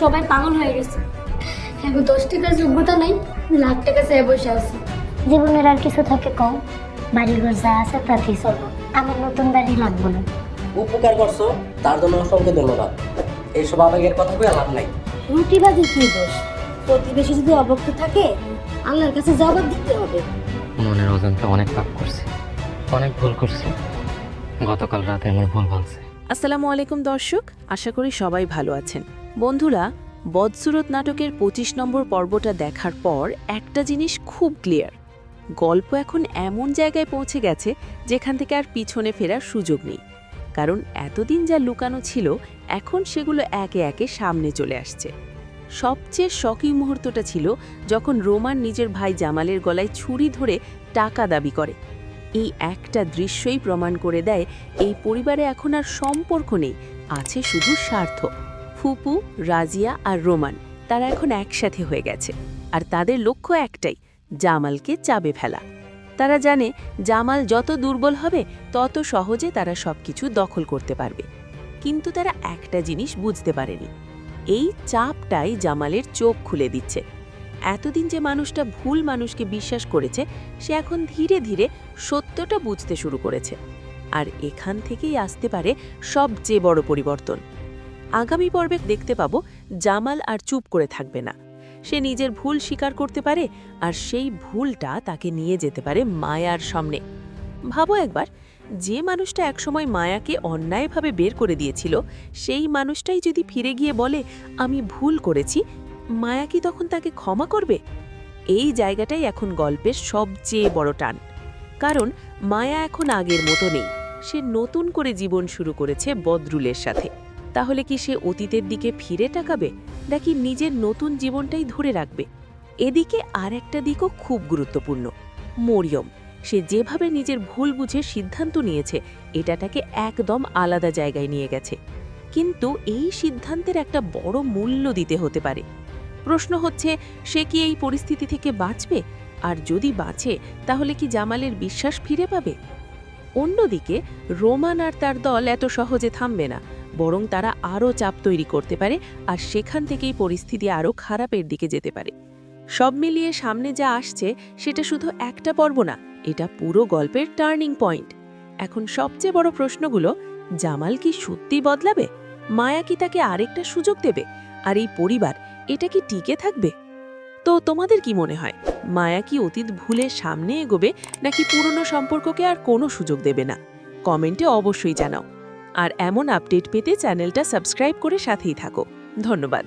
সবাই পাগল হয়ে গেছে। এখন 10 টাকার যোগ্যতা নাই, লাখ টাকা চেয়ে বসে আছে। জীবনের আর কিছু থাকে কম, বাড়িঘর যা আছে তাতেই চলবো। আমার নতুন বাড়ি লাগবো না। উপকার করছো তার জন্য অসংখ্য ধন্যবাদ। এইসব আবেগের কথা বলে লাভ নাই। রুটিবাজি কি দোষ? প্রতিবেশী যদি অভক্ত থাকে আল্লাহর কাছে জবাব দিতে হবে। মনের অজান্তে অনেক পাপ করছি, অনেক ভুল করছি। গতকাল রাতে আমার ভুল ভাঙছে। আসসালামু আলাইকুম দর্শক, আশা করি সবাই ভালো আছেন। বন্ধুরা, বদসুরত নাটকের 25 নম্বর পর্বটা দেখার পর একটা জিনিস খুব ক্লিয়ার, গল্প এখন এমন জায়গায় পৌঁছে গেছে যেখান থেকে আর পিছনে ফেরার সুযোগ নেই। কারণ এতদিন যা লুকানো ছিল এখন সেগুলো একে একে সামনে চলে আসছে। সবচেয়ে শকিং মুহূর্তটা ছিল যখন রোমান নিজের ভাই জামালের গলায় ছুরি ধরে টাকা দাবি করে। এই একটা দৃশ্যই প্রমাণ করে দেয় এই পরিবারে এখন আর সম্পর্ক নেই, আছে শুধু স্বার্থ। ফুপু, রাজিয়া আর রোমান তারা এখন একসাথে হয়ে গেছে, আর তাদের লক্ষ্য একটাই, জামালকে চাবে ফেলা। তারা জানে জামাল যত দুর্বল হবে তত সহজে তারা সবকিছু দখল করতে পারবে। কিন্তু তারা একটা জিনিস বুঝতে পারেনি, এই চাপটাই জামালের চোখ খুলে দিচ্ছে। এতদিন যে মানুষটা ভুল মানুষকে বিশ্বাস করেছে সে এখন ধীরে ধীরে সত্যটা বুঝতে শুরু করেছে। আর এখান থেকেই আসতে পারে সবচেয়ে বড় পরিবর্তন। আগামী পর্বে দেখতে পাবো জামাল আর চুপ করে থাকবে না, সে নিজের ভুল স্বীকার করতে পারে, আর সেই ভুলটা তাকে নিয়ে যেতে পারে মায়ার সামনে। ভাবো একবার, যে মানুষটা একসময় মায়াকে অন্যায়ভাবে বের করে দিয়েছিল সেই মানুষটাই যদি ফিরে গিয়ে বলে আমি ভুল করেছি, মায়া কি তখন তাকে ক্ষমা করবে? এই জায়গাটাই এখন গল্পের সবচেয়ে বড় টান। কারণ মায়া এখন আগের মতো নেই, সে নতুন করে জীবন শুরু করেছে বদরুলের সাথে। তাহলে কি সে অতীতের দিকে ফিরে তাকাবে, নাকি নিজের নতুন জীবনটাই ধরে রাখবে? এদিকে আর একটা দিকও খুব গুরুত্বপূর্ণ, মরিয়ম। সে যেভাবে নিজের ভুল বুঝে সিদ্ধান্ত নিয়েছে এটা তাকে একদম আলাদা জায়গায় নিয়ে গেছে, কিন্তু এই সিদ্ধান্তের একটা বড় মূল্য দিতে হতে পারে। প্রশ্ন হচ্ছে, সে কি এই পরিস্থিতি থেকে বাঁচবে? আর যদি বাঁচে তাহলে কি জামালের বিশ্বাস ফিরে পাবে? অন্যদিকে রোমান আর তার দল এত সহজে থামবে না, বরং তারা আরও চাপ তৈরি করতে পারে, আর সেখান থেকেই পরিস্থিতি আরও খারাপের দিকে যেতে পারে। সব মিলিয়ে সামনে যা আসছে সেটা শুধু একটা পর্ব না, এটা পুরো গল্পের টার্নিং পয়েন্ট। এখন সবচেয়ে বড় প্রশ্নগুলো, জামাল কি সত্যি বদলাবে? মায়া কি তাকে আরেকটা সুযোগ দেবে? আর এই পরিবার, এটা কি টিকে থাকবে? তো তোমাদের কি মনে হয়, মায়া কি অতীত ভুলে সামনে এগোবে, নাকি পুরনো সম্পর্ককে আর কোনো সুযোগ দেবে না? কমেন্টে অবশ্যই জানাও। আর এমন আপডেট পেতে চ্যানেলটা সাবস্ক্রাইব করে সাথেই থাকো। ধন্যবাদ।